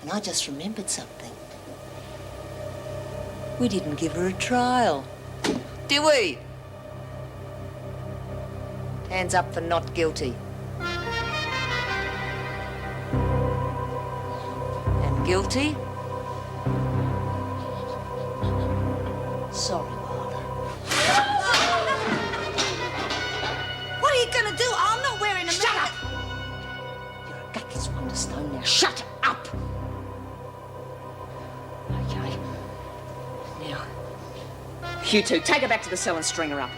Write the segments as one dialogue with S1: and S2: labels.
S1: And I just remembered something. We didn't give her a trial, did we? Hands up for not guilty. And guilty? Sorry, Marla.
S2: What are you gonna do? I'm not wearing a...
S1: Shut up! You're a gucky's wonderstone now. Shut up! Okay. Now, you two, take her back to the cell and string her up.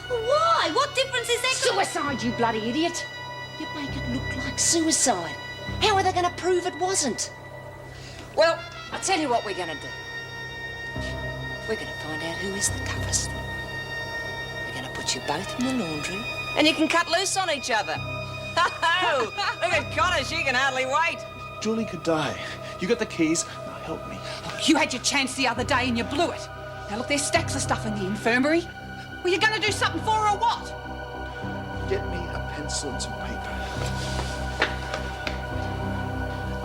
S2: Why? What difference is that?
S1: Suicide, you bloody idiot! You make it look like suicide. How are they going to prove it wasn't? Well, I'll tell you what we're going to do. We're going to find out who is the toughest. We're going to put you both in the laundry, and you can cut loose on each other. Oh, look at Connor, she can hardly wait.
S3: Julie could die. You got the keys. Now help me.
S4: You had your chance the other day and you blew it. Now look, there's stacks of stuff in the infirmary. Were you going to do something for her or what?
S3: Get me a pencil and some paper.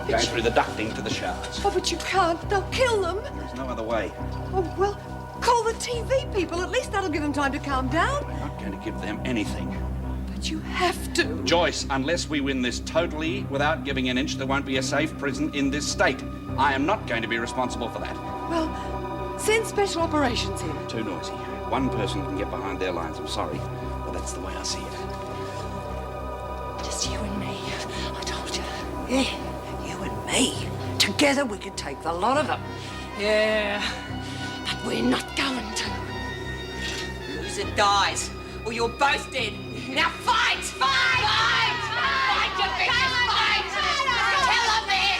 S5: I'm going through the ducting to the shafts.
S4: Oh, but you can't. They'll kill them.
S5: There's no other way.
S4: Oh, well, call the TV people. At least that'll give them time to calm down.
S5: I'm not going to give them anything.
S4: But you have to.
S5: Joyce, unless we win this totally without giving an inch, there won't be a safe prison in this state. I am not going to be responsible for that.
S4: Well, send special operations in.
S5: Too noisy. One person can get behind their lines. I'm sorry, but that's the way I see it.
S1: Just you and me, I told you.
S2: Yeah, you and me. Together we could take the lot of them.
S1: Yeah, but we're not going to. Loser dies, or you're both dead. Now fight! Fight! Fight! Fight, you bitches! Fight! Kill a bitch!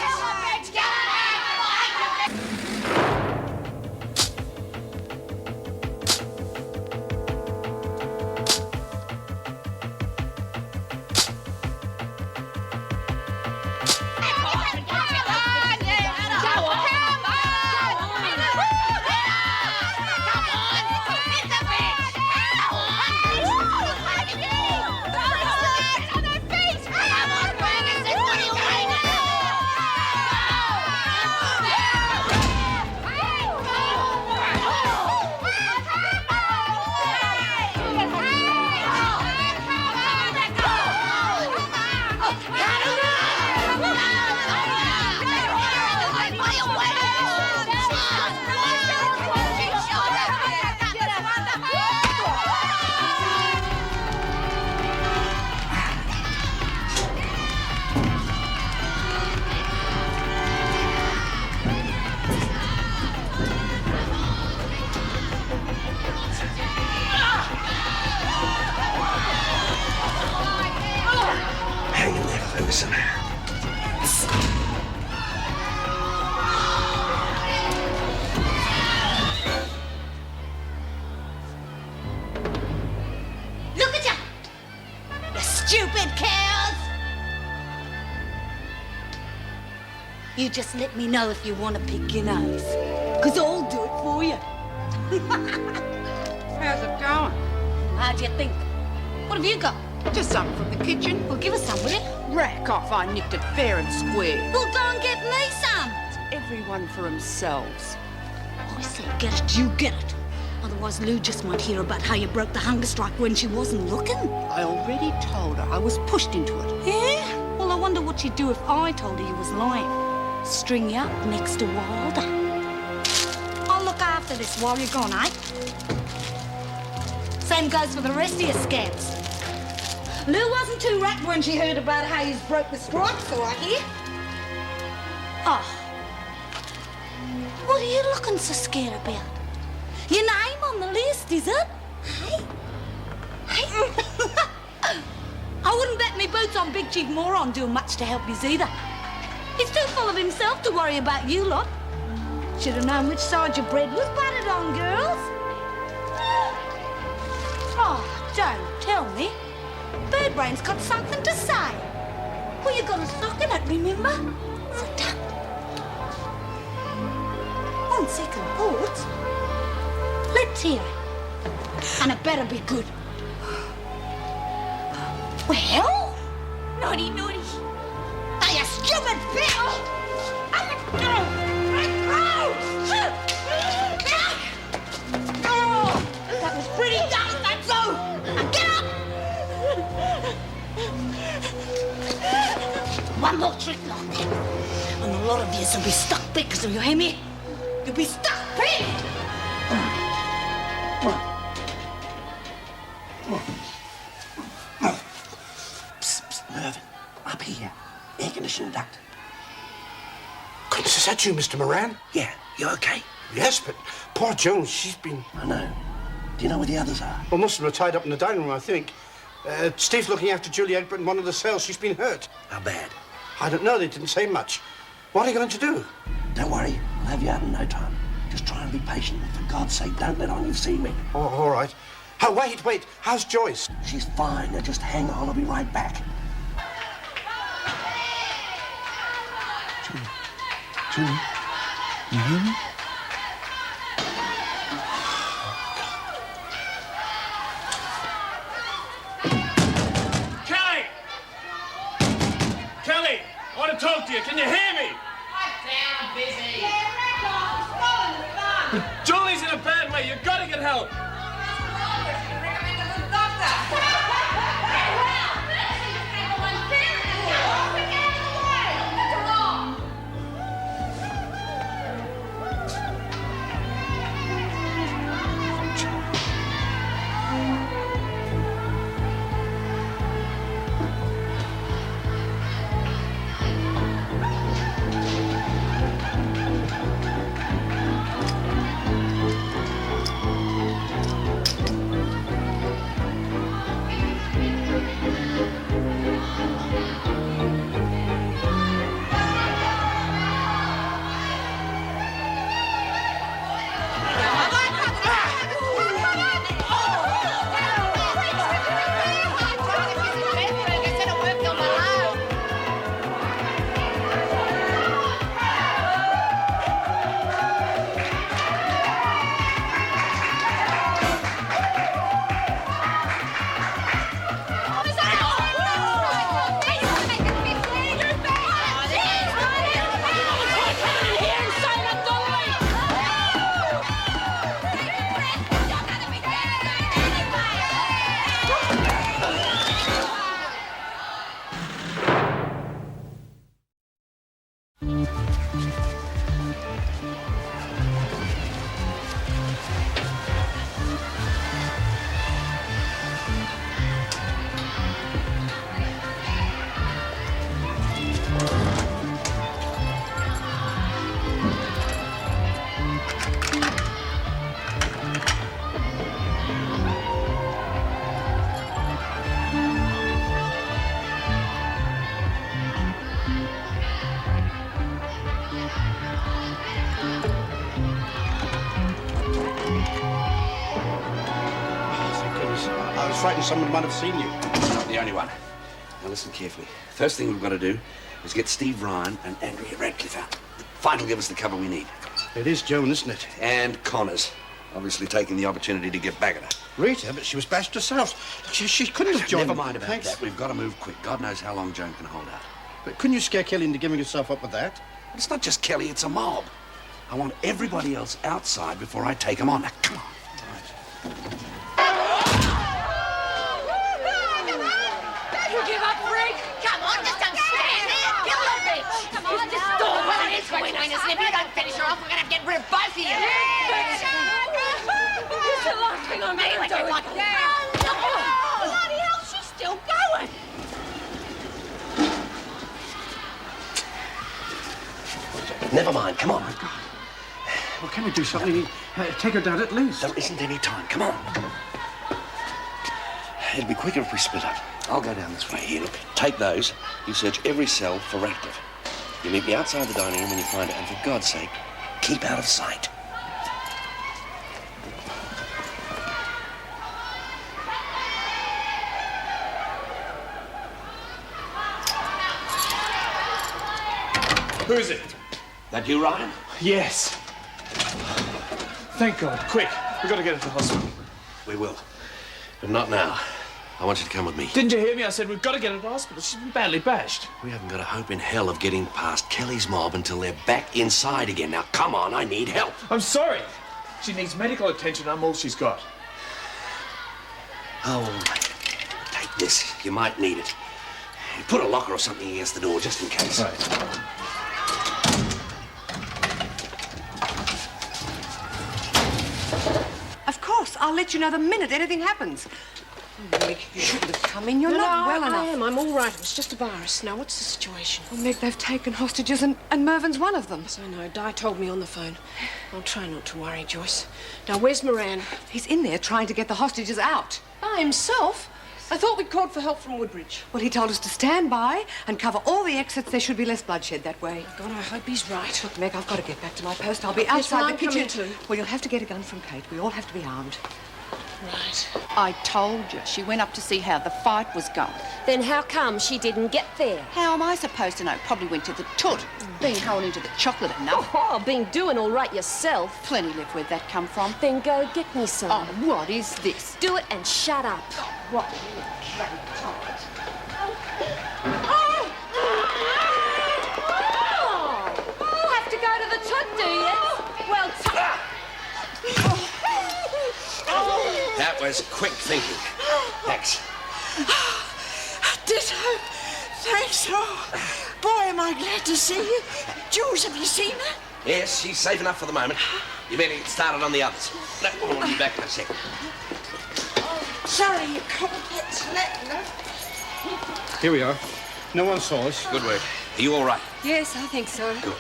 S1: Kill a
S5: Hang in there, Ferguson.
S2: Look at you! You stupid cows! You just let me know if you want to pick your nose. Because I'll do it for you.
S4: How's it going?
S2: How'd you think? What have you got?
S4: Just something from the kitchen.
S2: Well, give us some, will you?
S4: Rack off, I nicked it fair and square.
S2: Well, go and get me some.
S4: Everyone for themselves.
S2: I said get it, you get it. Otherwise, Lou just might hear about how you broke the hunger strike when she wasn't looking.
S4: I already told her I was pushed into it.
S2: Yeah? Well, I wonder what she'd do if I told her you was lying. String you up next to Wilder. I'll look after this while you're gone, eh? Same goes for the rest of your scabs. Lou wasn't too rapt when she heard about how you broke the strike, so I hear. Oh. What are you looking so scared about? Your name on the list, is it? Hey? Hey? I wouldn't bet me boots on Big Cheek Moron doing much to help you either. He's too full of himself to worry about you lot. Should have known which side your bread was buttered on, girls. Oh, don't tell me. Birdbrain's got something to say. Well, you got a sock in it, remember? So duck. On second thoughts, let's hear it. And it better be good. Well? Naughty, naughty. Oh, you stupid bitch! And a lot of yous will be stuck pigs, do you hear me? You'll be stuck pigs!
S6: Mervyn, up here. Air conditioning duct.
S7: Goodness, is that you, Mr. Moran?
S6: Yeah, you okay?
S7: Yes, but poor Jones, she's been...
S6: I know. Do you know where the others are?
S7: Well, most of them are tied up in the dining room, I think. Steve's looking after Juliet, but in one of the cells she's been hurt.
S6: How bad?
S7: I don't know, they didn't say much. What are you going to do?
S6: Don't worry, I'll have you out in no time. Just try and be patient. For God's sake, don't let on you've seen me.
S7: Oh, all right. Oh, wait. How's Joyce?
S6: She's fine. Now just hang on, I'll be right back.
S3: Julie, you hear me?
S8: Kelly, I want to talk to you. Can you hear me?
S9: I'm busy.
S8: But Julie's in a bad way. You've got to get help.
S7: I was frightened someone might have seen you.
S6: You're not the only one. Now listen carefully. First thing we've got to do is get Steve Ryan and Andrea Radcliffe out. Find will give us the cover we need.
S7: It is Joan, isn't it?
S6: And Connors. Obviously taking the opportunity to get back at her.
S7: Rita, but she was bashed herself. She couldn't have joined.
S6: Never mind about
S7: Thanks.
S6: that. We've got to move quick. God knows how long Joan can hold out.
S7: But couldn't you scare Kelly into giving herself up with that?
S6: But it's not just Kelly, it's a mob. I want everybody else outside before I take them on. Now, come on.
S9: You give up, freak? Come on, just don't stand there. Kill the bitch. Come on, just stall. Well, it is between us, and if you don't finish her off, we're going to have to get rid of both of you. It's the last thing I'm doing. Like bloody hell, she's still going.
S6: Never mind, come on.
S7: Well, can we do something? Take her down at least.
S6: There isn't any time. Come on. It'll be quicker if we split up. I'll go down this way. Here, look. Take those. You search every cell for Radcliffe. You meet me outside the dining room when you find her, and for God's sake, keep out of sight.
S8: Who is it?
S6: That you, Ryan?
S3: Yes. Thank God. Quick, we've got to get her to the hospital.
S6: We will. But not now. I want you to come with me.
S3: Didn't you hear me? I said we've got to get her to the hospital. She's been badly bashed.
S6: We haven't got a hope in hell of getting past Kelly's mob until they're back inside again. Now, come on, I need help.
S3: I'm sorry. She needs medical attention. I'm all she's got.
S6: Oh, take this. You might need it. Put a locker or something against the door, just in case.
S3: Right.
S10: Of course, I'll let you know the minute anything happens. Oh, Meg, you shouldn't have come in. You're not well enough.
S11: I am. I'm all right. It was just a virus. Now, what's the situation?
S10: Oh, Meg, they've taken hostages and Mervyn's one of them.
S11: Yes, I know. Di told me on the phone. I'll try not to worry, Joyce. Now, where's Moran?
S10: He's in there trying to get the hostages out.
S11: By himself? I thought we'd called for help from Woodbridge.
S10: Well, he told us to stand by and cover all the exits. There should be less bloodshed that way.
S11: God, I hope he's right.
S10: Look, Meg, I've got to get back to my post. I'll be
S11: Yes,
S10: outside
S11: I'm
S10: the kitchen.
S11: coming too.
S10: Well, you'll have to get a gun from Kate. We all have to be armed.
S11: Right.
S4: I told you. She went up to see how the fight was going.
S1: Then how come she didn't get there?
S4: How am I supposed to know? Probably went to the toot. Been holding to the chocolate enough.
S1: Oh, been doing all right yourself.
S4: Plenty left where'd that come from.
S1: Then go get me some.
S4: Oh, what is this?
S1: Do it and shut up.
S4: What?
S1: You have to go to the toot, do you? Well,
S6: That was quick thinking. Thanks.
S11: Ditto. Thanks. Oh, boy, am I glad to see you. Jules, have you seen her?
S6: Yes, she's safe enough for the moment. You better get started on the others. No, I'll be back in a second.
S11: Sorry, you can't get slack,
S3: Here we are. No one saw us.
S6: Good work. Are you all right?
S10: Yes, I think so.
S6: Good.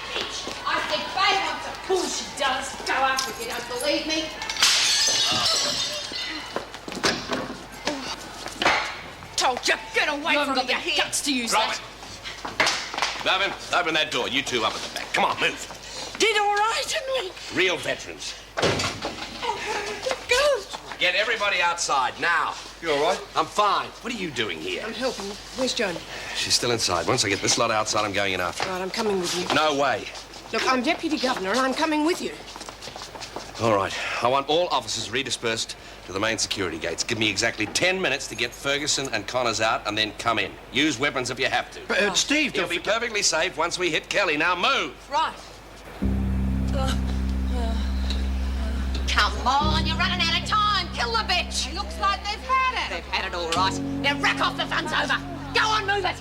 S9: I think Bay wants a pull, she does. Go up if you don't believe me.
S4: Told you, get away
S9: You
S4: from
S9: haven't got
S4: me,
S9: the
S4: you
S9: guts to use
S6: Drop
S9: that.
S6: it. Mervyn, open that door. You two up at the back. Come on, move.
S11: Did all right, didn't we?
S6: Real veterans.
S11: Good.
S6: Get everybody outside, now.
S7: You all right?
S6: I'm fine. What are you doing here?
S11: I'm helping. Where's Joan?
S6: She's still inside. Once I get this lot outside, I'm going in after her.
S11: Right, I'm coming with you.
S6: No way.
S11: Look, I'm Deputy Governor and I'm coming with you.
S6: All right. I want all officers redispersed to the main security gates. Give me exactly 10 minutes to get Ferguson and Connors out and then come in. Use weapons if you have to.
S7: But, Steve,
S6: You'll be perfectly safe once we hit Kelly. Now move.
S11: Right.
S9: Come on, you're running out of time. Kill the bitch. It looks like they've had it. They've had it all right. Now rack off the fun's over. Go on, move it.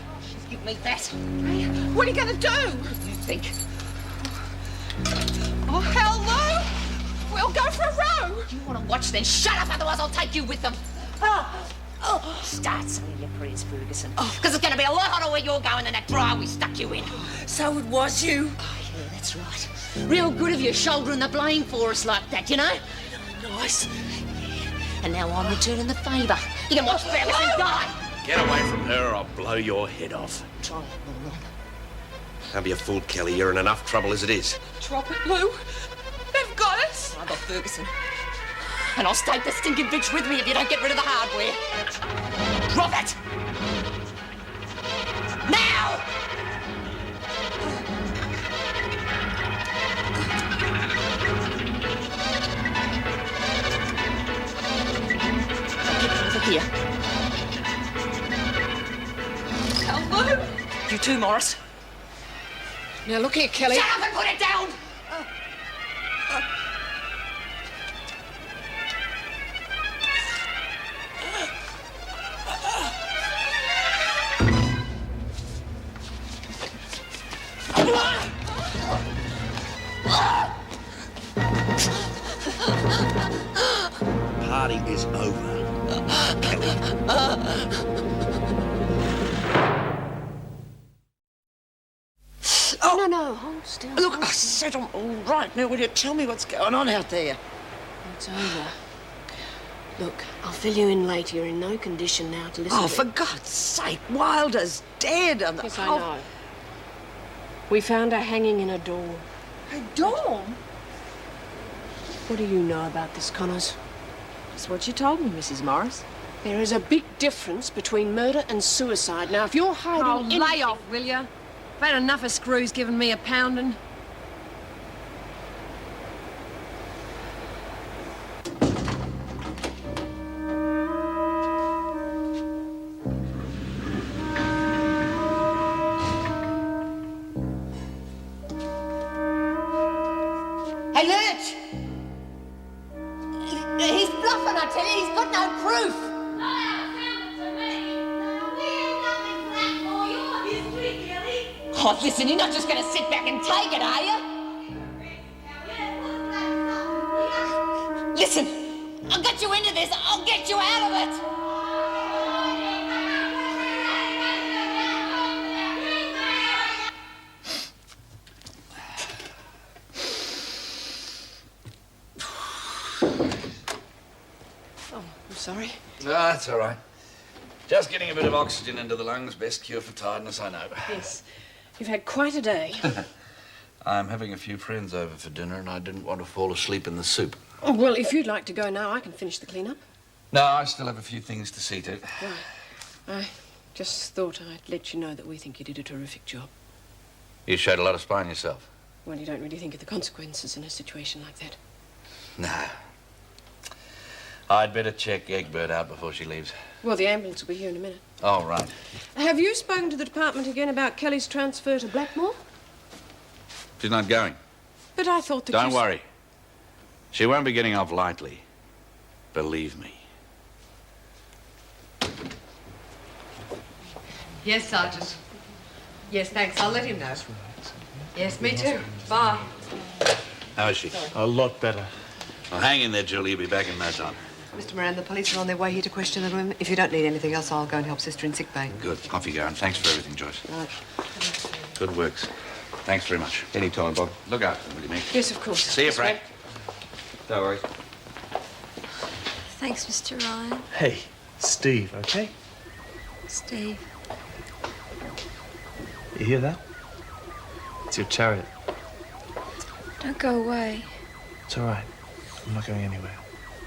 S9: Give me that.
S11: What are you going to do?
S9: What do you think?
S11: Oh, hell no. We'll go for a row.
S9: You want to watch, then shut up, otherwise I'll take you with them. Start saying your prayers, Ferguson. Because it's going to be a lot hotter where you're going than that dry we stuck you in.
S11: So it was you.
S9: Oh, yeah, that's right. Real good of you shouldering the blame for us like that, you know?
S11: Nice.
S9: And now I'm returning the favour. You can watch Ferguson die.
S6: Get away from her or I'll blow your head off.
S9: Try it, Moron.
S6: Don't be a fool, Kelly. You're in enough trouble as it is.
S11: Drop it, Lou. They've got us.
S9: I got Ferguson. And I'll stake the stinking bitch with me if you don't get rid of the hardware. Drop it! Now! Over here.
S11: Hello.
S9: You too, Morris.
S11: Now look here, Kelly.
S9: Shut up and put it down!
S6: Party is over, Kelly.
S11: No, hold still.
S12: Look, I said I'm all right. Now, will you tell me what's going on out there?
S11: It's over. Look, I'll fill you in later. You're in no condition now to listen
S12: Oh,
S11: to
S12: for God's sake, Wilder's dead. And
S11: Yes, I know. We found her hanging in a door.
S12: A door?
S11: What do you know about this, Connors?
S12: That's what you told me, Mrs. Morris.
S11: There is a big difference between murder and suicide. Now, if you're hiding
S12: Oh,
S11: anything...
S12: lay off, will you? I've had enough of screws giving me a pounding.
S9: Hey, Lurch! He's bluffing, I tell you. He's got no proof. Oh, listen, you're not just going to sit back and take it, are you? Listen, I'll get you into this. I'll get you out of it.
S10: Oh, I'm sorry.
S5: No, that's all right. Just getting a bit of oxygen into the lungs, best cure for tiredness, I know.
S10: Yes. You've had quite a day.
S5: I'm having a few friends over for dinner and I didn't want to fall asleep in the soup.
S10: Oh, well, if you'd like to go now, I can finish the clean-up.
S5: No, I still have a few things to see to.
S10: Right. I just thought I'd let you know that we think you did a terrific job.
S5: You showed a lot of spine yourself.
S10: Well, you don't really think of the consequences in a situation like that.
S5: No. I'd better check Egbert out before she leaves.
S10: Well, the ambulance will be here in a minute.
S5: Oh, right.
S10: Have you spoken to the department again about Kelly's transfer to Blackmore?
S5: She's not going.
S10: But I thought that
S5: Don't worry. She won't be getting off lightly. Believe me.
S10: Yes, Sergeant. Yes, thanks. I'll let him know. Yes, me too. Bye.
S5: How is she?
S3: A lot better.
S5: Well, hang in there, Julie. You'll be back in no time.
S10: Mr. Moran, the police are on their way here to question the women. If you don't need anything else, I'll go and help Sister in sick bay.
S5: Good. Off you go. And thanks for everything, Joyce.
S10: Right.
S5: Good works. Thanks very much.
S3: Anytime, Bob.
S5: Look after them, will you, Mick?
S10: Yes, of course.
S5: See you, Frank.
S3: No worries.
S13: Thanks, Mr. Ryan.
S3: Hey, Steve, okay?
S13: Steve.
S3: You hear that? It's your chariot.
S13: Don't go away.
S3: It's all right. I'm not going anywhere.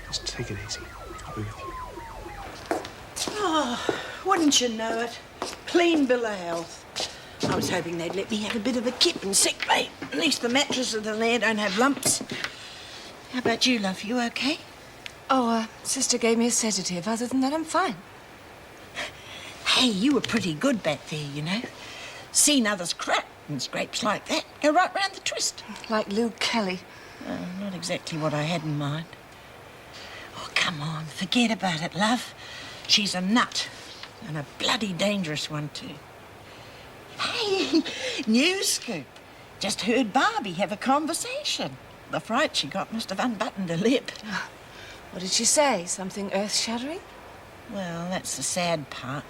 S3: Just take it easy. I'll be with you.
S11: Oh, wouldn't you know it? Clean bill of health. I was hoping they'd let me have a bit of a kip in sick bay. At least the mattresses in there don't have lumps. How about you, love? You okay?
S2: Oh, Sister gave me a sedative. Other than that, I'm fine.
S11: Hey, you were pretty good back there, you know. Seen others crack and scrapes like that. Go right round the twist.
S2: Like Lou Kelly.
S11: Not exactly what I had in mind. Oh, come on. Forget about it, love. She's a nut. And a bloody dangerous one, too. Hey, news scoop. Just heard Barbie have a conversation. The fright she got must have unbuttoned her lip.
S2: What did she say? Something earth-shattering?
S11: Well, that's the sad part.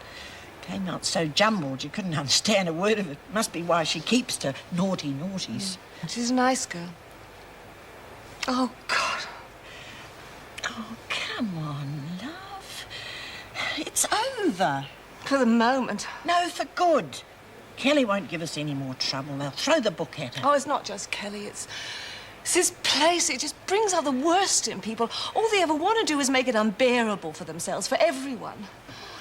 S11: Came out so jumbled you couldn't understand a word of it. Must be why she keeps to naughty naughties.
S2: She's a nice girl. Oh, God.
S11: Oh, come on, love. It's over.
S2: For the moment.
S11: No, for good. Kelly won't give us any more trouble. They'll throw the book at her.
S2: Oh, it's not just Kelly. It's this place. It just brings out the worst in people. All they ever want to do is make it unbearable for themselves, for everyone.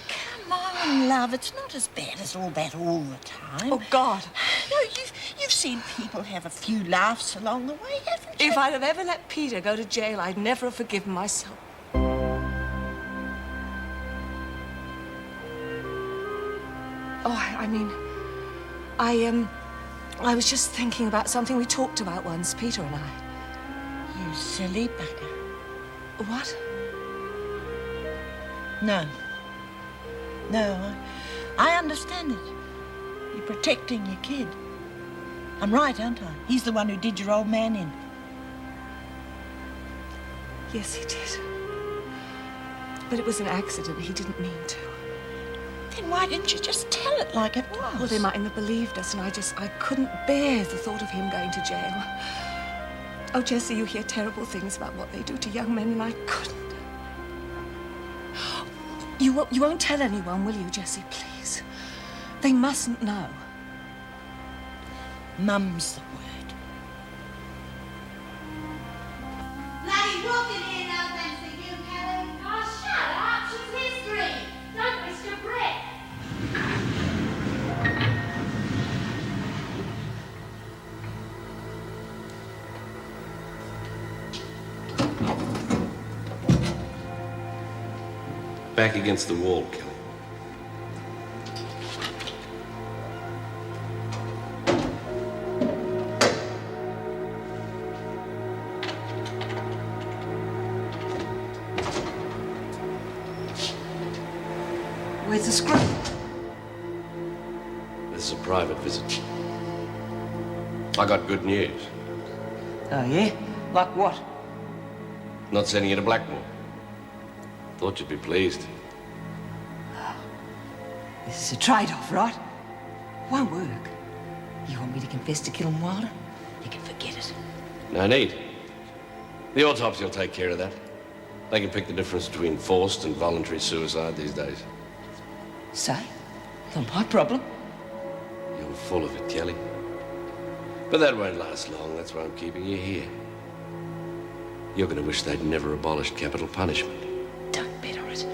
S11: Come on, love. It's not as bad as all that all the time.
S2: Oh, God.
S11: No, you've seen people have a few laughs along the way, haven't you?
S2: If I'd have ever let Peter go to jail, I'd never have forgiven myself. Oh, I mean, I was just thinking about something we talked about once, Peter and I.
S11: You silly bugger.
S2: What?
S11: No. No, I understand it. You're protecting your kid. I'm right, aren't I? He's the one who did your old man in.
S2: Yes, he did. But it was an accident. He didn't mean to.
S11: Then why didn't you just tell it like it was?
S2: Well, they mightn't have believed us, and I couldn't bear the thought of him going to jail. Oh, Jessie, you hear terrible things about what they do to young men, and I couldn't. You won't tell anyone, will you, Jessie, please? They mustn't know.
S11: Mum's the word.
S14: Bloody walking here, no thanks to you, Kelly. Oh, shut up. She's history. Don't waste your breath.
S6: Back against the wall, Kelly.
S2: Where's the screw?
S6: This is a private visit. I got good news.
S10: Oh, yeah? Like what?
S6: Not sending you to Blackmore. Thought you'd be pleased.
S1: This is a trade-off, right? Won't work. You want me to confess to killing Wilder? You can forget it.
S6: No need. The autopsy will take care of that. They can pick the difference between forced and voluntary suicide these days.
S1: So? Not my problem.
S6: You're full of it, Kelly. But that won't last long. That's why I'm keeping you here. You're going to wish they'd never abolished capital punishment.
S1: Don't bet on it.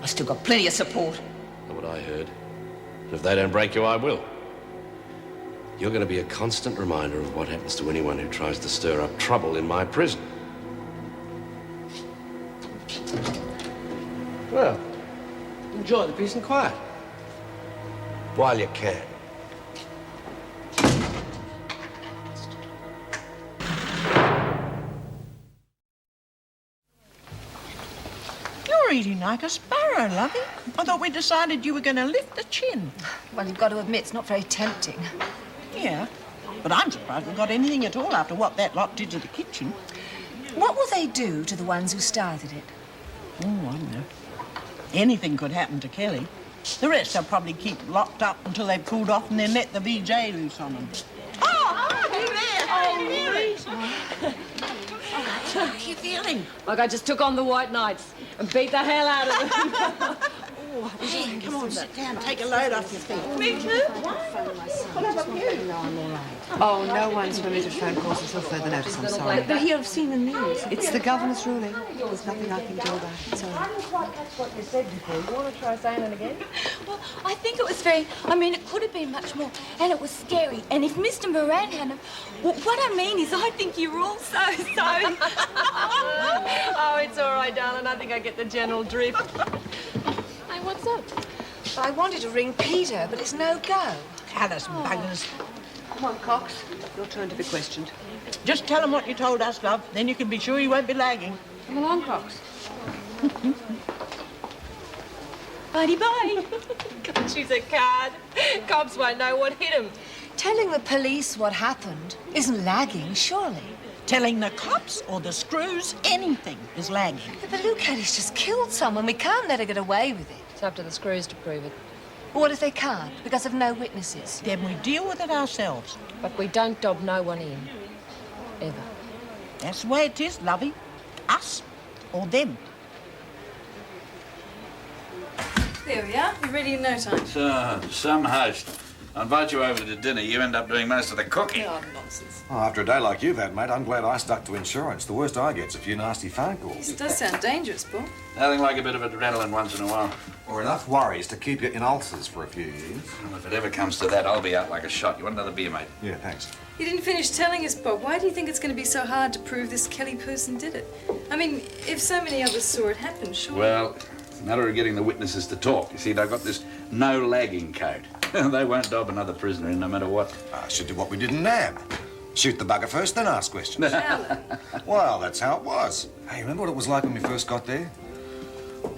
S1: I've still got plenty of support.
S6: Not what I heard. And if they don't break you, I will. You're going to be a constant reminder of what happens to anyone who tries to stir up trouble in my prison. Well, enjoy the peace and quiet. While you can.
S11: You're eating like a sparrow, lovey. I thought we decided you were going to lift the chin.
S2: Well, you've got to admit, it's not very tempting.
S11: Yeah, but I'm surprised we got anything at all after what that lot did to the kitchen.
S2: What will they do to the ones who started it?
S11: Oh, I don't know. Anything could happen to Kelly. The rest they'll probably keep locked up until they've cooled off and then let the VJ loose on them.
S2: How are you feeling? Like I just took on the White Knights and beat the hell out of them.
S11: Hey, come on, sit down. Take a load off your feet. Me too. What about you?
S10: Oh, no one's permitted phone calls until further notice, I'm sorry.
S2: But you've seen the news.
S10: It's the governor's ruling. There's nothing I can do about it, sorry.
S11: I didn't quite catch what you said before. You want to try saying it again?
S2: Well, I think it was it could have been much more, and it was scary. And if Mr. Moran hadn't, what I mean is, I think you were all so.
S10: Oh, it's all right, darling. I think I get the general drift.
S2: Hey, what's up? I wanted to ring Peter, but it's no go.
S11: Callous buggers.
S10: Come on, Cox. Your turn to be questioned.
S11: Just tell him what you told us, love. Then you can be sure he won't be lagging.
S10: Come along, Cox.
S2: Bye-bye.
S10: God, she's a card. Cops won't know what hit him.
S2: Telling the police what happened isn't lagging, surely.
S11: Telling the cops or the screws anything is lagging.
S2: The Belucati's just killed someone. We can't let her get away with it.
S10: It's up to the screws to prove it.
S2: What if they can't, because of no witnesses?
S11: Then we deal with it ourselves.
S10: But we don't dob no one in. Ever.
S11: That's the way it is, lovey. Us or them.
S13: There we are. We're ready in no time.
S5: So, some host. I invite you over to dinner. You end up doing most of the cooking.
S13: Oh, nonsense.
S15: Oh, after a day like you've had, mate, I'm glad I stuck to insurance. The worst I get's a few nasty phone calls.
S13: This does sound dangerous, Paul.
S5: Nothing like a bit of adrenaline once in a while.
S15: Or enough worries to keep you in ulcers for a few years.
S5: Well, if it ever comes to that, I'll be out like a shot. You want another beer, mate?
S15: Yeah, thanks.
S13: You didn't finish telling us, Bob. Why do you think it's going to be so hard to prove this Kelly person did it? I mean, if so many others saw it happen, surely...
S5: Well, it's a matter of getting the witnesses to talk. You see, they've got this no-lagging code. They won't dob another prisoner in no matter what.
S15: I should do what we did in NAB. Shoot the bugger first, then ask questions. Well, that's how it was. Hey, remember what it was like when we first got there?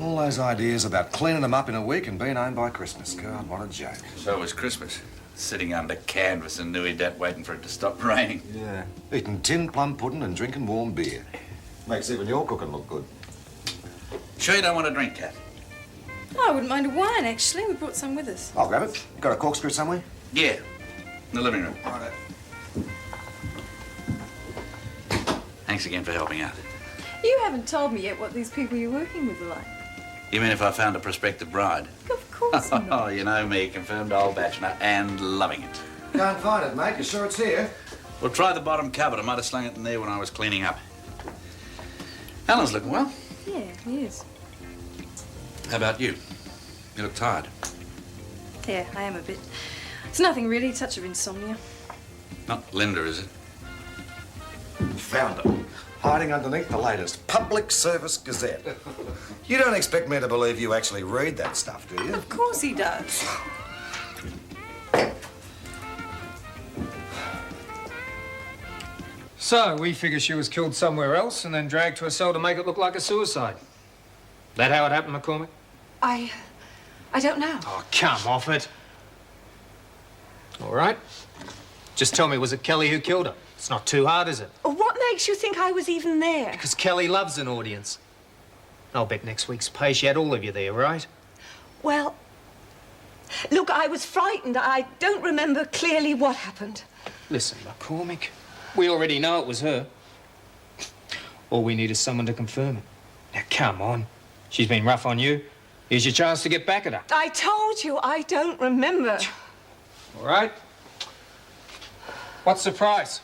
S15: All those ideas about cleaning them up in a week and being home by Christmas. God, what a joke.
S5: So was Christmas. Sitting under canvas in Nui Dat waiting for it to stop raining.
S15: Yeah. Eating tinned plum pudding and drinking warm beer. Makes even your cooking look good.
S5: Sure you don't want a drink, Kat?
S13: Oh, I wouldn't mind a wine, actually. We brought some with us.
S15: I'll grab it. Got a corkscrew somewhere?
S5: Yeah, in the living room.
S15: Righto.
S5: Thanks again for helping out.
S13: You haven't told me yet what these people you're working with are like.
S5: You mean if I found a prospective bride?
S13: Of course not.
S5: Oh, you know me, confirmed old bachelor and loving it.
S15: Can't find it, mate. You sure it's here?
S5: Well, try the bottom cupboard. I might have slung it in there when I was cleaning up. Alan's looking well.
S13: Yeah, he is.
S5: How about you? You look tired.
S13: Yeah, I am a bit. It's nothing really, a touch of insomnia.
S5: Not Linda, is it?
S15: Found it. Hiding underneath the latest Public Service Gazette. You don't expect me to believe you actually read that stuff, do you?
S13: Of course he does.
S16: So, we figure she was killed somewhere else and then dragged to a cell to make it look like a suicide. That how it happened, McCormick?
S2: I don't know.
S16: Oh, come off it. All right. Just tell me, was it Kelly who killed her? It's not too hard, is it?
S11: What makes you think I was even there?
S16: Because Kelly loves an audience. I'll bet next week's pay she had all of you there, right?
S11: Well, look, I was frightened. I don't remember clearly what happened.
S16: Listen, McCormick, we already know it was her. All we need is someone to confirm it. Now, come on. She's been rough on you. Here's your chance to get back at her.
S11: I told you I don't remember.
S16: All right. What's the price?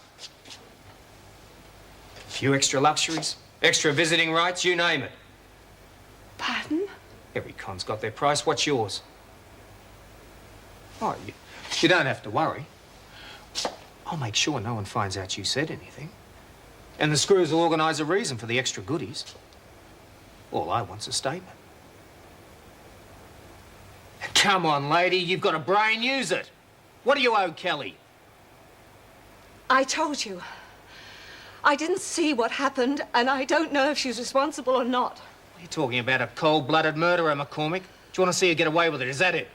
S16: A few extra luxuries, extra visiting rights, you name it.
S11: Pardon?
S16: Every con's got their price. What's yours? Oh, you don't have to worry. I'll make sure no one finds out you said anything. And the screws will organise a reason for the extra goodies. All I want's a statement. Come on, lady, you've got a brain, use it. What do you owe Kelly?
S11: I told you. I didn't see what happened, and I don't know if she's responsible or not.
S16: You're talking about a cold-blooded murderer, McCormick. Do you want to see her get away with it? Is that it?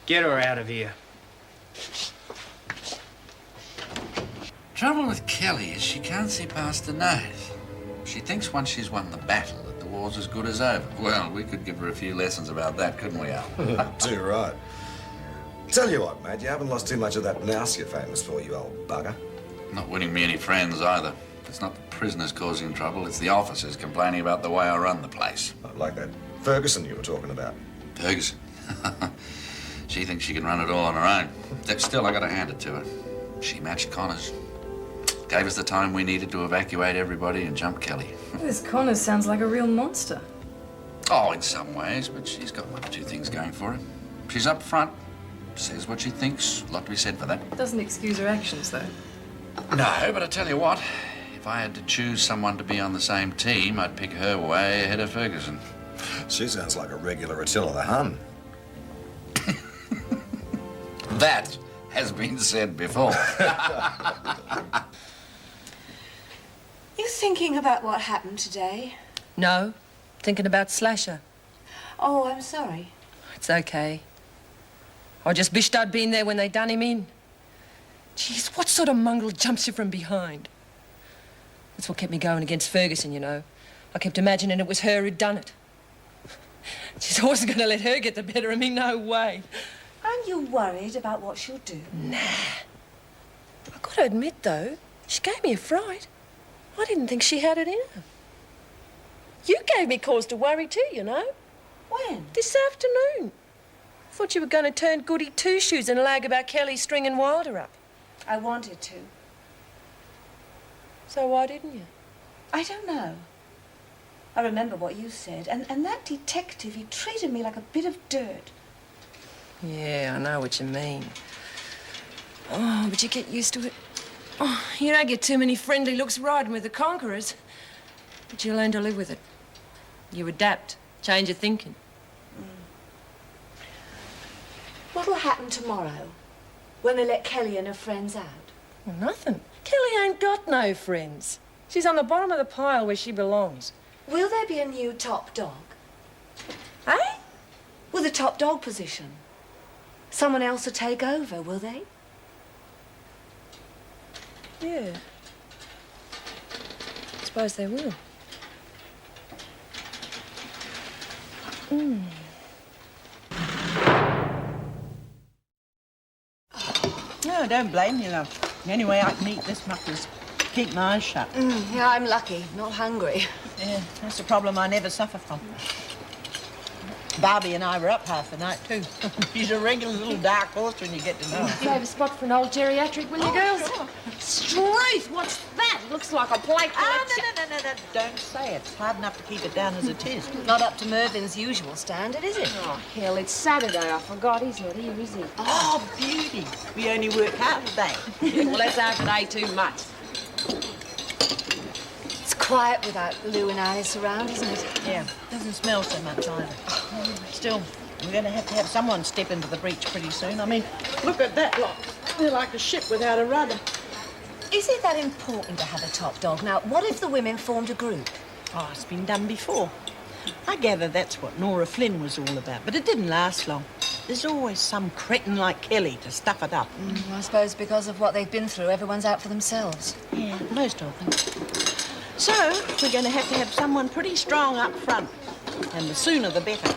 S16: Get her out of here.
S17: Trouble with Kelly is she can't see past the nose. She thinks once she's won the battle that the war's as good as over. Well, we could give her a few lessons about that, couldn't we, Al?
S15: Too right. Tell you what, mate, you haven't lost too much of that nous you're famous for, you old bugger.
S17: Not winning me any friends either. It's not the prisoners causing trouble, it's the officers complaining about the way I run the place.
S15: Like that Ferguson you were talking about.
S17: Ferguson? She thinks she can run it all on her own. Still, I gotta hand it to her. She matched Connors. Gave us the time we needed to evacuate everybody and jump Kelly.
S13: This Connors sounds like a real monster.
S17: Oh, in some ways, but she's got one or two things going for her. She's up front, says what she thinks. A lot to be said for that.
S13: Doesn't excuse her actions, though.
S17: No, but I tell you what, if I had to choose someone to be on the same team, I'd pick her way ahead of Ferguson.
S15: She sounds like a regular Attila the Hun.
S17: That has been said before.
S11: You thinking about what happened today?
S1: No, thinking about Slasher.
S11: Oh, I'm sorry.
S1: It's okay. I just wished I'd been there when they done him in. Jeez, what sort of mongrel jumps you from behind? That's what kept me going against Ferguson, you know. I kept imagining it was her who'd done it. Jeez, I wasn't going to let her get the better of me, no way.
S11: Aren't you worried about what she'll do?
S1: Nah. I've got to admit, though, she gave me a fright. I didn't think she had it in her. You gave me cause to worry too, you know.
S11: When?
S1: This afternoon. Thought you were going to turn goody two-shoes and lag about Kelly stringing Wilder up.
S11: I wanted to.
S1: So why didn't you?
S11: I don't know. I remember what you said, and that detective, he treated me like a bit of dirt.
S1: Yeah, I know what you mean. Oh, but you get used to it. Oh, you don't get too many friendly looks riding with the conquerors. But you learn to live with it. You adapt, change your thinking.
S11: What'll happen tomorrow, when they let Kelly and her friends out?
S1: Well, nothing. Kelly ain't got no friends. She's on the bottom of the pile where she belongs.
S11: Will there be a new top dog?
S1: Eh?
S11: With the top dog position? Someone else will take over, will they?
S1: Yeah. I suppose they will.
S12: No, don't blame me, love. The only way I can eat this muck is keep my eyes shut.
S11: Yeah, I'm lucky. Not hungry.
S12: Yeah, that's a problem I never suffer from. Barbie and I were up half the night, too. She's a regular little dark horse when you get to know her.
S1: Save a spot for an old geriatric, will you, girls?
S12: Sure.
S1: Struth, what's that? Looks like a plate.
S12: No. Don't say it. It's hard enough to keep it down as it is.
S11: Not up to Mervin's usual standard, is it?
S1: Oh, hell, it's Saturday. I forgot. He's not here, is he?
S12: Oh, beauty. We only work half a day.
S1: Well, that's half a day too much.
S11: It's quiet without Lou and Alice around, isn't it?
S12: Yeah, doesn't smell so much either. Still, we're going to have someone step into the breach pretty soon. I mean, look at that lot. They're like a ship without a rudder.
S11: Is it that important to have a top dog? Now, what if the women formed a group?
S12: Oh, it's been done before. I gather that's what Nora Flynn was all about, but it didn't last long.
S11: There's always some cretin like Kelly to stuff it up.
S1: I suppose because of what they've been through, everyone's out for themselves.
S11: Yeah, most of them. So, we're going to have someone pretty strong up front. And the sooner the better.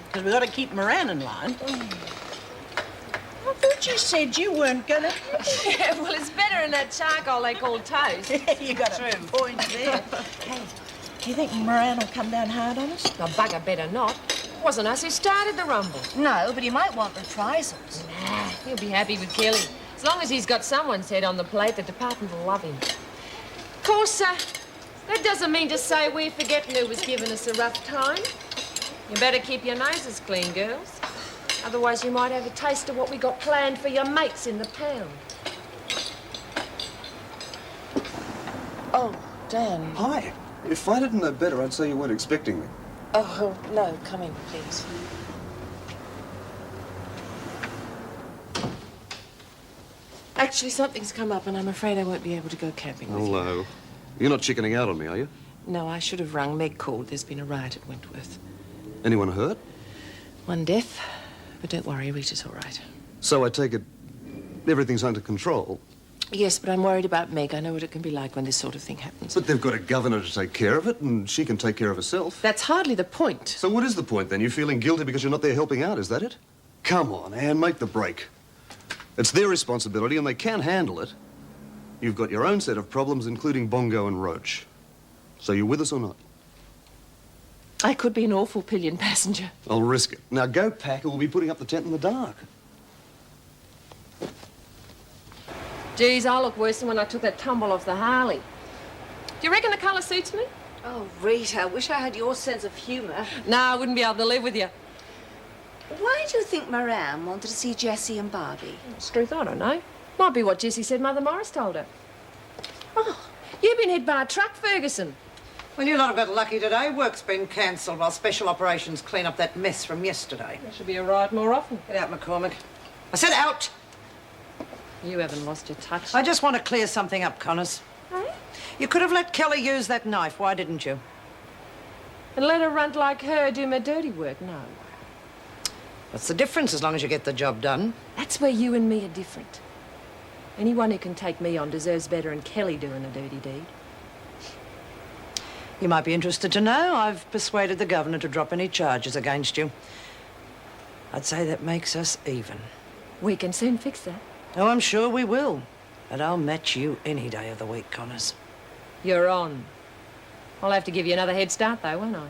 S11: Because we've got to keep Moran in line. I thought you said you weren't going to...
S9: Yeah, well, it's better than that charcoal they call toast.
S11: You got a point there. Hey, do you think Moran will come down hard on us?
S9: The bugger better not. It wasn't us who started the rumble.
S1: No, but he might want reprisals.
S9: Nah, he'll be happy with Kelly. As long as he's got someone's head on the plate, the department will love him. Of course, that doesn't mean to say we're forgetting who was giving us a rough time. You better keep your noses clean, girls. Otherwise, you might have a taste of what we got planned for your mates in the pound.
S10: Oh, Dan.
S18: Hi. If I didn't know better, I'd say you weren't expecting me.
S10: Oh, no, come in, please. Actually, something's come up and I'm afraid I won't be able to go camping with you.
S18: Hello. You're not chickening out on me, are you?
S10: No, I should have rung. Meg called. There's been a riot at Wentworth.
S18: Anyone hurt?
S10: One death, but don't worry, Rita's all right.
S18: So I take it everything's under control?
S10: Yes, but I'm worried about Meg. I know what it can be like when this sort of thing happens.
S18: But they've got a governor to take care of it, and she can take care of herself.
S10: That's hardly the point.
S18: So what is the point, then? You feeling guilty because you're not there helping out, is that it? Come on, Anne, make the break. It's their responsibility, and they can handle it. You've got your own set of problems, including Bongo and Roach. So you with us or not?
S10: I could be an awful pillion passenger.
S18: I'll risk it. Now go pack, or we'll be putting up the tent in the dark.
S9: Geez, I look worse than when I took that tumble off the Harley. Do you reckon the colour suits me?
S2: Oh, Rita, I wish I had your sense of humour.
S9: No, I wouldn't be able to live with you.
S2: Why do you think Moran wanted to see Jessie and Barbie?
S9: It's truth, I don't know. Might be what Jessie said Mother Morris told her. Oh, you've been hit by a truck, Ferguson.
S12: Well, you lot have got lucky today. Work's been cancelled while Special Operations clean up that mess from yesterday.
S9: There should be a riot more often.
S12: Get out, McCormick. I said out!
S9: You haven't lost your touch.
S12: I just want to clear something up, Connors.
S9: Eh?
S12: You could have let Kelly use that knife. Why didn't you?
S9: And let a runt like her do my dirty work? No.
S12: What's the difference as long as you get the job done?
S9: That's where you and me are different. Anyone who can take me on deserves better than Kelly doing a dirty deed.
S12: You might be interested to know I've persuaded the governor to drop any charges against you. I'd say that makes us even.
S9: We can soon fix that.
S12: Oh, I'm sure we will. And I'll match you any day of the week, Connors.
S9: You're on. I'll have to give you another head start, though, won't I?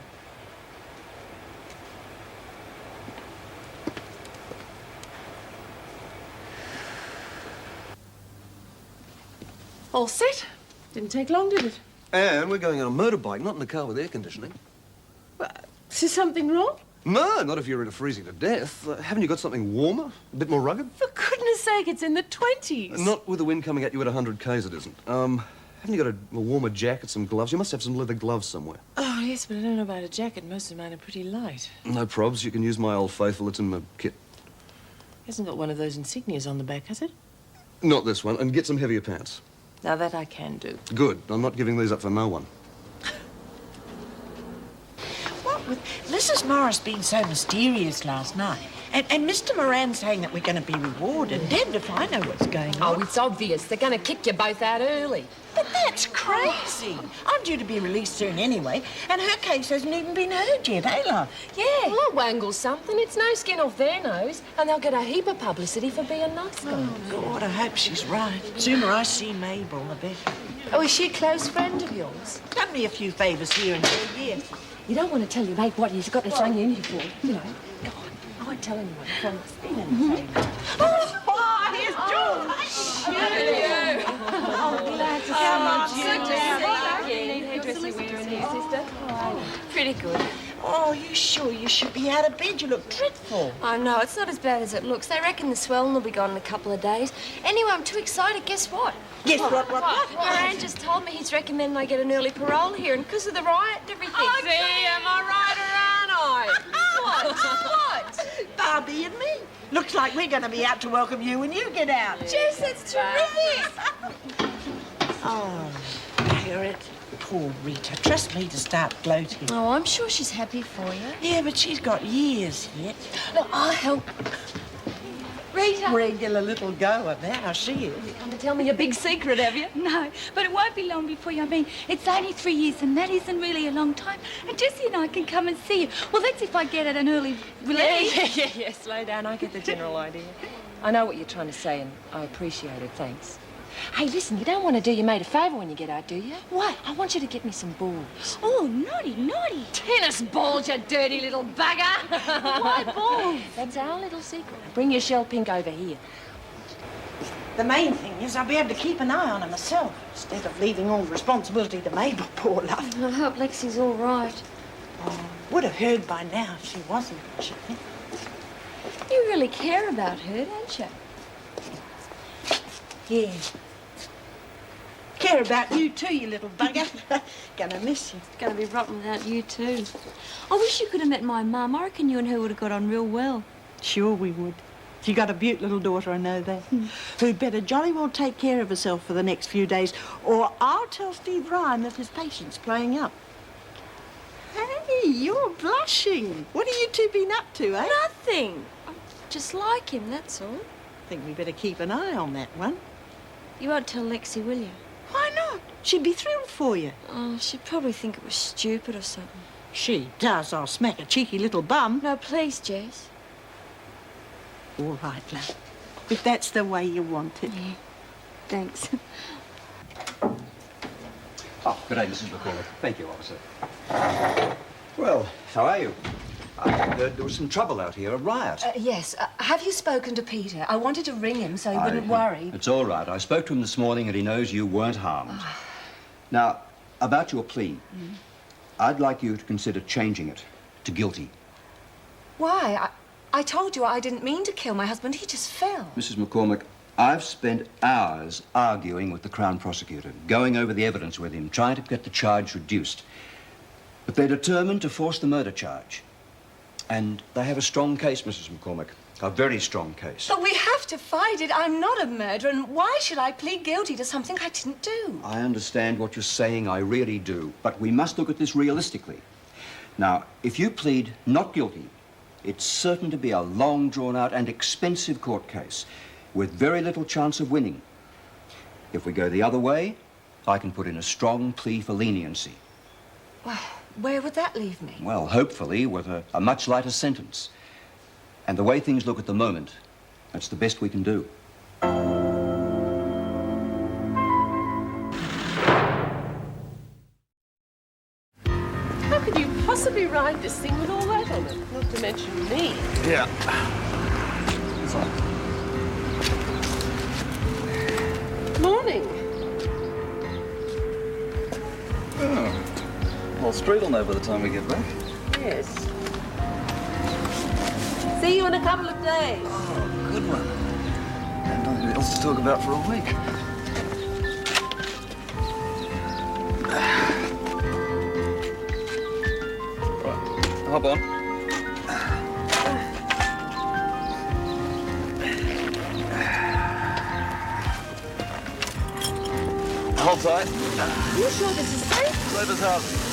S10: All set? Didn't take long, did it?
S18: And we're going on a motorbike, not in a car with air conditioning.
S10: Is there something wrong?
S18: No, not if you're into freezing to death. Haven't you got something warmer? A bit more rugged?
S10: For goodness sake, it's in the 20s.
S18: Not with the wind coming at you at 100 k's, it isn't. Haven't you got a warmer jacket, some gloves? You must have some leather gloves somewhere.
S10: Oh, yes, but I don't know about a jacket. Most of mine are pretty light.
S18: No probs. You can use my Old Faithful. It's in my kit.
S10: Hasn't got one of those insignias on the back, has it?
S18: Not this one. And get some heavier pants.
S10: Now, that I can do.
S18: Good. I'm not giving these up for no one.
S11: What with Mrs. Morris being so mysterious last night, and Mr. Moran saying that we're going to be rewarded, damned if I know what's going on.
S9: Oh, it's obvious. They're going to kick you both out early.
S11: But that's crazy. I'm due to be released soon anyway, and her case hasn't even been heard yet, eh, love?
S9: Yeah. Well, I'll wangle something. It's no skin off their nose, and they'll get a heap of publicity for being nice guys.
S11: Oh, God, I hope she's right. Sooner I see Mabel, the better.
S1: Oh, is she a close friend of yours?
S11: Done me a few favours here and there, yes.
S1: You don't want to tell your mate what he's got to sign you in for, you know. Go on. I won't tell anyone, I promise.
S11: Oh, here's George!
S1: Oh, glad to see you.
S9: Sister?
S1: Pretty good.
S11: Oh, you sure you should be out of bed? You look dreadful.
S1: Oh, no, it's not as bad as it looks. They reckon the swelling will be gone in a couple of days. Anyway, I'm too excited. Guess what?
S11: Yes, what?
S1: Moran just told me he's recommending I get an early parole here, and because of the riot and everything.
S9: Oh, see, am I right or aren't I?
S1: What?
S11: Barbie and me. Looks like we're going to be out to welcome you when you get out.
S1: Jess, that's terrific.
S11: Oh, Garrett. Poor Rita. Trust me to start gloating.
S9: Oh, I'm sure she's happy for you.
S11: Yeah, but she's got years yet.
S9: Look, I'll help. Rita.
S11: Regular little goer now, she is.
S9: You come to tell me a big secret, have you?
S2: No, but it won't be long before you. I mean, it's only 3 years, and that isn't really a long time. And Jessie and I can come and see you. Well, that's if I get at an early release.
S1: Yeah. Slow down. I get the general idea. I know what you're trying to say, and I appreciate it. Thanks. Hey, listen, you don't want to do your mate a favour when you get out, do you?
S2: What?
S1: I want you to get me some balls.
S2: Oh, naughty, naughty.
S9: Tennis balls, you dirty little bugger.
S2: Why balls?
S1: That's our little secret. Bring your shell pink over here.
S11: The main thing is I'll be able to keep an eye on her myself instead of leaving all the responsibility to Mabel, poor love.
S9: I hope Lexi's all right.
S11: Oh, would have heard by now if she wasn't, I should think.
S9: You really care about her, don't you?
S11: Yeah. Care about you too, you little bugger. Gonna miss you.
S2: Gonna be rotten without you, too. I wish you could have met my mum. I reckon you and her would have got on real well.
S11: Sure we would. She got a beaut little daughter, I know that. Who'd better jolly well take care of herself for the next few days, or I'll tell Steve Ryan that his patient's playing up. Hey, you're blushing. What have you two been up to, eh?
S2: Nothing. I just like him, that's all.
S11: Think we better keep an eye on that one.
S2: You won't tell Lexi, will you?
S11: Why not? She'd be thrilled for you.
S2: Oh, she'd probably think it was stupid or something.
S11: She does. I'll smack a cheeky little bum.
S2: No, please, Jess.
S11: All right, love. If that's the way you want it.
S2: Yeah. Thanks.
S19: Oh, good day, Mrs. McCormick. Thank you, officer. Well, how are you? I heard there was some trouble out here, a riot.
S1: Yes. Have you spoken to Peter? I wanted to ring him so he wouldn't worry.
S19: It's all right. I spoke to him this morning and he knows you weren't harmed. Now, about your plea, I'd like you to consider changing it to guilty.
S1: Why? I told you I didn't mean to kill my husband. He just fell.
S19: Mrs. McCormick, I've spent hours arguing with the Crown Prosecutor, going over the evidence with him, trying to get the charge reduced. But they're determined to force the murder charge. And they have a strong case, Mrs. McCormick. A very strong case.
S1: But we have to fight it. I'm not a murderer, and why should I plead guilty to something I didn't do?
S19: I understand what you're saying, I really do. But we must look at this realistically. Now, if you plead not guilty, it's certain to be a long, drawn-out and expensive court case with very little chance of winning. If we go the other way, I can put in a strong plea for leniency.
S1: Well, where would that leave me?
S19: Well, hopefully with a much lighter sentence. And the way things look at the moment, that's the best we can do.
S9: How could you possibly ride this thing with all that on it? Not to mention me.
S18: Yeah.
S9: Morning.
S20: Oh. Well, Street will know by the time we get back.
S9: Yes. See you in a couple of days.
S20: Oh, good one. And nothing else to talk about for a week. Right, hop on. Hold tight.
S9: You sure this is safe?
S20: Safe as houses.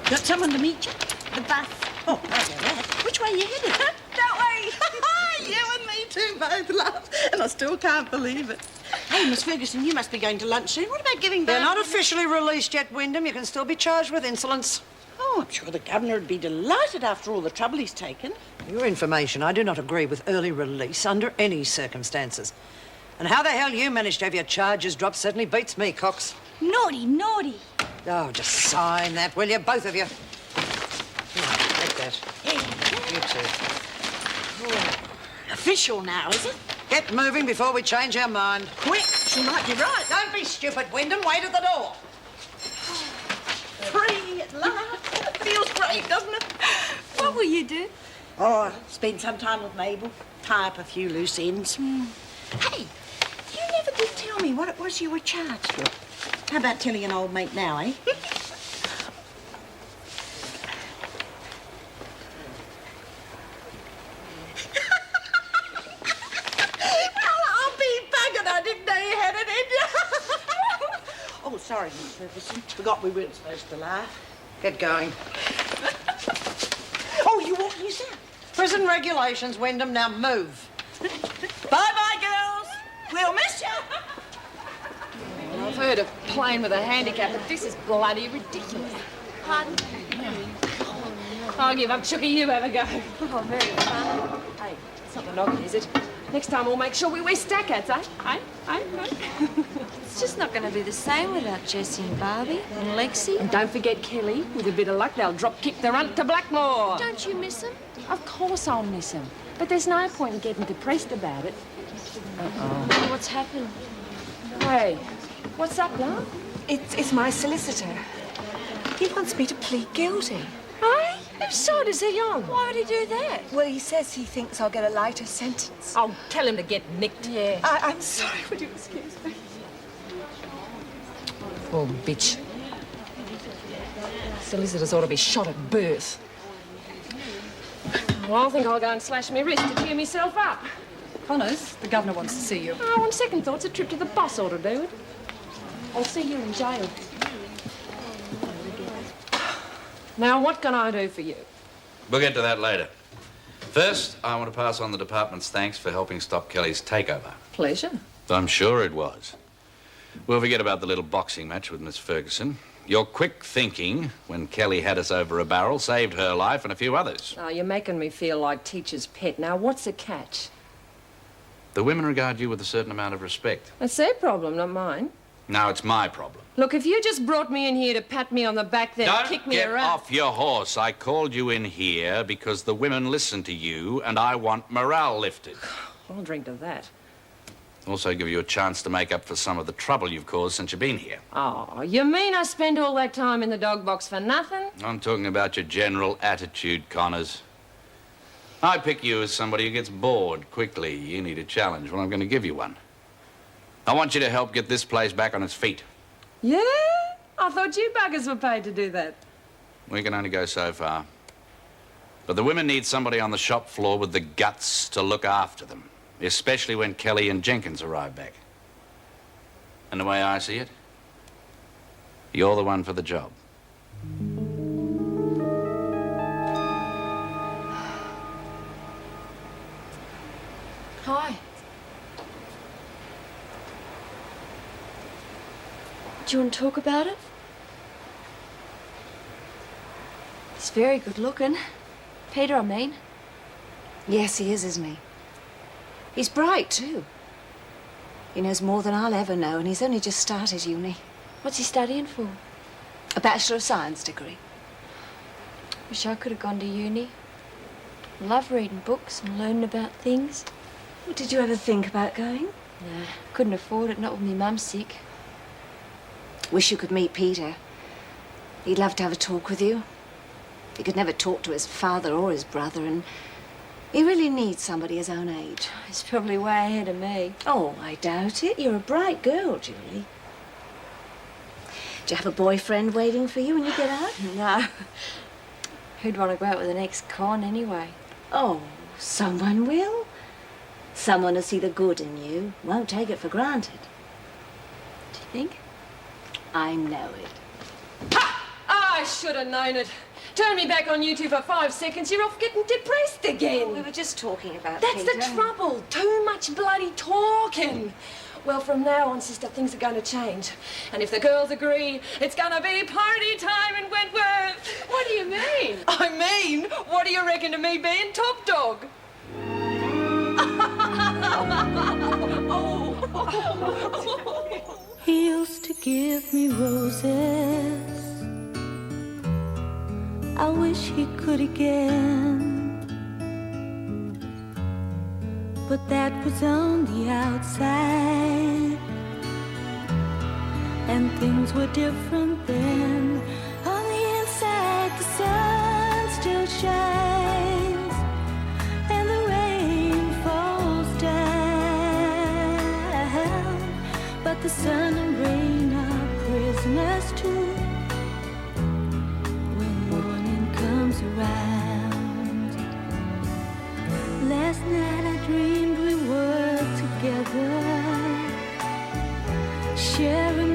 S11: Got someone to meet you? The bus. Oh, I know that. Which way are you headed?
S2: That way.
S11: You and me too, both, love. And I still can't believe it. Hey, Miss Ferguson, you must be going to lunch soon. What about giving back?
S10: They're not officially released yet, Wyndham. You can still be charged with insolence.
S11: Oh, I'm sure the governor would be delighted after all the trouble he's taken.
S10: For your information, I do not agree with early release under any circumstances. And how the hell you managed to have your charges dropped certainly beats me, Cox.
S2: Naughty, naughty.
S10: Oh, just sign that, will you, both of you? Take that. You too.
S11: Official now, is it?
S10: Get moving before we change our mind.
S11: Quick, she might be right.
S10: Don't be stupid, Wyndham. Wait at the door.
S11: Free at last. Feels great, doesn't it?
S2: What will you do?
S11: Oh, spend some time with Mabel. Tie up a few loose ends. Hey, you never did tell me what it was you were charged with. How about telling an old mate now, eh? Ferguson. Forgot we weren't supposed to laugh. Get going. Oh, you walking yourself? Prison regulations, Wyndham. Now move. Bye-bye, girls. We'll miss you.
S9: I've heard of playing with a handicap, but this is bloody ridiculous. Pardon? I'll give up, Chooky. You have a go. Oh, very fun. Hey, it's not the knocky, is it? Next time we'll make sure we wear stack hats, eh?
S1: It's just not going to be the same without Jessie and Barbie and Lexi.
S9: And don't forget Kelly. With a bit of luck, they'll drop kick the runt to Blackmore.
S1: Don't you miss him?
S9: Of course I'll miss him. But there's no point in getting depressed about it.
S1: Uh-oh. What's happened?
S9: Hey, what's up, love?
S21: It's my solicitor. He wants me to plead guilty.
S9: Hey? Whose side is he on?
S1: Why would he do that?
S21: Well, he says he thinks I'll get a lighter sentence.
S9: Oh, tell him to get nicked.
S1: Yeah.
S21: I'm sorry, would you excuse me?
S9: Poor bitch. Solicitors ought to be shot at birth. Well, I think I'll go and slash my wrist to cheer myself up.
S13: Connors, the governor wants to see you.
S9: Oh, on second thoughts, a trip to the boss ought to do it. I'll see you in jail. Now, what can I do for you?
S5: We'll get to that later. First, I want to pass on the department's thanks for helping stop Kelly's takeover.
S9: Pleasure.
S5: I'm sure it was. We'll forget about the little boxing match with Miss Ferguson. Your quick thinking, when Kelly had us over a barrel, saved her life and a few others.
S9: Oh, you're making me feel like teacher's pet. Now, what's the catch?
S5: The women regard you with a certain amount of respect.
S9: That's their problem, not mine.
S5: Now it's my problem.
S9: Look, if you just brought me in here to pat me on the back, then kick me
S5: Don't
S9: around.
S5: get off your horse. I called you in here because the women listen to you and I want morale lifted.
S9: I'll drink to that.
S5: Also give you a chance to make up for some of the trouble you've caused since you've been here.
S9: Oh, you mean I spend all that time in the dog box for nothing?
S5: I'm talking about your general attitude, Connors. I pick you as somebody who gets bored quickly. You need a challenge. Well, I'm going to give you one. I want you to help get this place back on its feet.
S9: Yeah? I thought you buggers were paid to do that.
S5: We can only go so far. But the women need somebody on the shop floor with the guts to look after them, especially when Kelly and Jenkins arrive back. And the way I see it, you're the one for the job.
S1: Hi. Do you want to talk about it? He's very good looking. Peter, I mean.
S21: Yes, he is, isn't he? He's bright, too. He knows more than I'll ever know, and he's only just started uni.
S1: What's he studying for?
S21: A Bachelor of Science degree.
S1: Wish I could have gone to uni. I love reading books and learning about things.
S21: Well, did you ever think about going?
S1: No, couldn't afford it, not with me mum sick.
S21: Wish you could meet Peter. He'd love to have a talk with you. He could never talk to his father or his brother, and he really needs somebody his own age.
S1: He's probably way ahead of me.
S21: Oh, I doubt it. You're a bright girl, Julie. Do you have a boyfriend waiting for you when you get out?
S1: No. Who'd want to go out with an ex-con anyway?
S21: Oh, someone will. Someone will see the good in you, won't take it for granted.
S1: Do you think?
S21: I know it.
S9: Ha! I should have known it. Turn me back on you two for 5 seconds, you're off getting depressed again.
S21: We were just talking about
S9: That's
S21: Peter.
S9: the trouble. Too much bloody talking. Well, from now on, sister, things are going to change. And if the girls agree, it's going to be party time in Wentworth. What do you mean? I mean, what do you reckon to me being top dog?
S2: He used to give me roses. I wish he could again. But that was on the outside, and things were different then. On the inside, the sun still shines, and the rain falls down. But the sun and rain are prisoners too when morning comes around. Last night I dreamed we were together, sharing